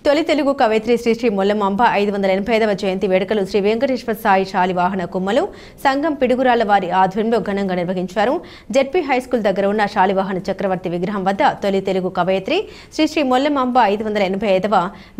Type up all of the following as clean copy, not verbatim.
తొలి తెలుగు కవయిత్రి శ్రీ మొల్లమాంబ 585వ జయంతి వేడుకలు శ్రీ వెంకటేశ్వర సాయి శాలివాహన కుమ్మలు సంఘం పిడుగురాళ్ల వారి ఆధ్వర్యంలో ఘనంగా నిర్వహించారు. జెడ్పీ హైస్కూల్ దగ్గర ఉన్న శాలివాహన చక్రవర్తి విగ్రహం వద్ద తొలి తెలుగు కవయిత్రి శ్రీ మొల్లమాంబ 585వ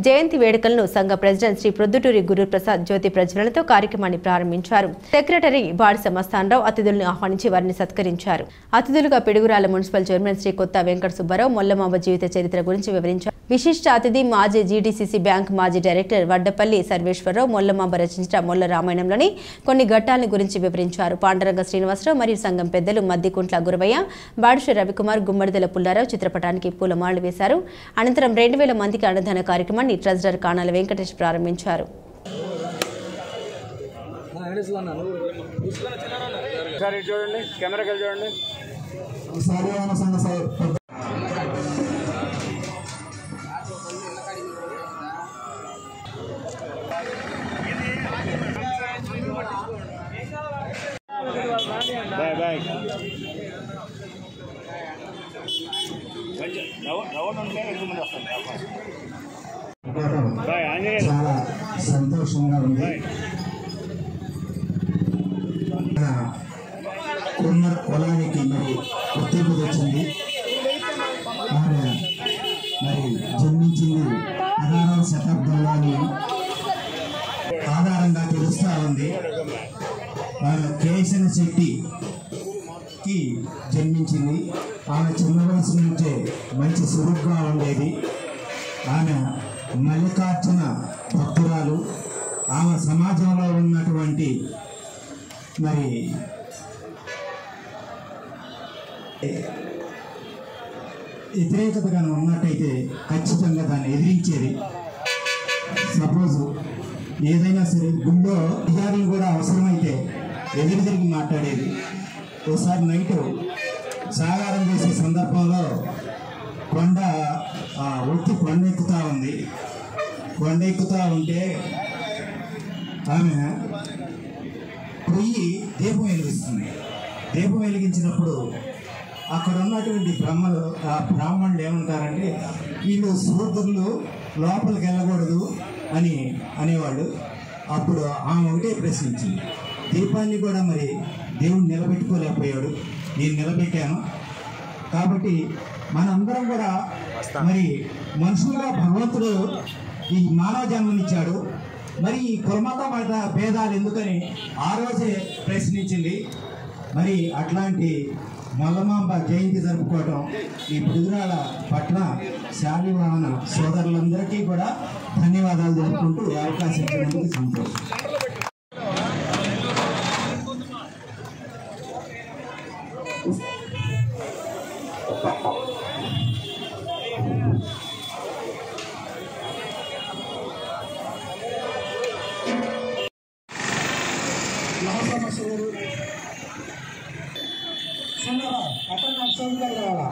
జయంతి వేడుకలను సంఘ ప్రెసిడెంట్ శ్రీ ప్రొద్దుటూరి గురుప్రసాద్ జ్యోతి ప్రజ్వలనతో కార్యక్రమాన్ని ప్రారంభించారు. సెక్రటరీ బాడి సమస్తానరావు అతిథులను ఆహ్వానించి వారిని సత్కరించారు. అతిథులుగా పిడుగురాళ్ల మున్సిపల్ చైర్మన్ శ్రీ కొత్త వెంకట సుబ్బారావు మొల్లమాంబ జీవిత చరిత్ర గురించి వివరించారు. విశిష్ట అతిథి మాజీ జీడీసీసీ బ్యాంక్ మాజీ డైరెక్టర్ వడ్డపల్లి సర్వేశ్వరరావు మొల్లమాంబ రచించిన మొల్ల రామాయణంలోని కొన్ని ఘట్టాలను గురించి వివరించారు. పాండరంగ శ్రీనివాసరావు మరియు సంఘం పెద్దలు మద్దికుంట్ల గురవయ్య, బాడుష రవికుమార్, గుమ్మడిదల పుల్లారావు చిత్రపటానికి పూలమాలలు వేశారు. అనంతరం 2000 మందికి అన్నదాన కార్యక్రమాన్ని ట్రెజరర్ కానాల వెంకటేష్ ప్రారంభించారు. చాలా సంతోషంగా ఉంది. కుమ్మర్ కులానికి మరి గుర్తింపు తెచ్చింది. ఆమె మరి జన్మించింది 16వ శతాబ్దంలోని ఆధారంగా తెలుస్తా ఉంది. ఆమె కేశన శెట్టికి జన్మించింది. ఆమె చిన్న వయసు నుంచే మంచి సురుగ్గా ఉండేది. ఆమె మల్లికార్జున భక్తురాలు. ఆమె సమాజంలో ఉన్నటువంటి మరి వ్యతిరేకతగా ఉన్నట్టయితే ఖచ్చితంగా దాన్ని ఎదిరించేది. సపోజ్ ఏదైనా సరే గుళ్ళో అధికారులు కూడా అవసరమైతే ఎదురు తిరిగి మాట్లాడేది. ఒకసారి నైట్ సాగారం చేసే సందర్భంలో కొండ ఎక్కుతూ ఉంది. కొండ ఎక్కుతూ ఉంటే ఆమె పొయ్యి దీపం వెలిగిస్తుంది. దీపం వెలిగించినప్పుడు అక్కడ ఉన్నటువంటి బ్రాహ్మణులు ఏమంటారంటే, వీళ్ళు శూద్రులు లోపలికి వెళ్ళకూడదు అని అనేవాళ్ళు. అప్పుడు ఆమె ఒకటే ప్రశ్నించింది. దీపాన్ని కూడా మరి దేవుడు నిలబెట్టుకోలేకపోయాడు, నేను నిలబెట్టాను. కాబట్టి మనందరం కూడా మరి మనుషులుగా భగవంతుడు ఈ మానవ జన్మనిచ్చాడు. మరి ఈ కులమత భేదాలు ఎందుకని ఆ రోజే ప్రశ్నించింది. మరి అట్లాంటి మొల్లమాంబ జయంతి జరుపుకోవటం ఈ పిడుగురాళ్ల పట్ల శాలివాహన సోదరులందరికీ కూడా ధన్యవాదాలు జరుపుకుంటూ అవకాశం ఇచ్చినందుకు సంతోషం. అక్కడ నాకు చదువుతారు కావాలా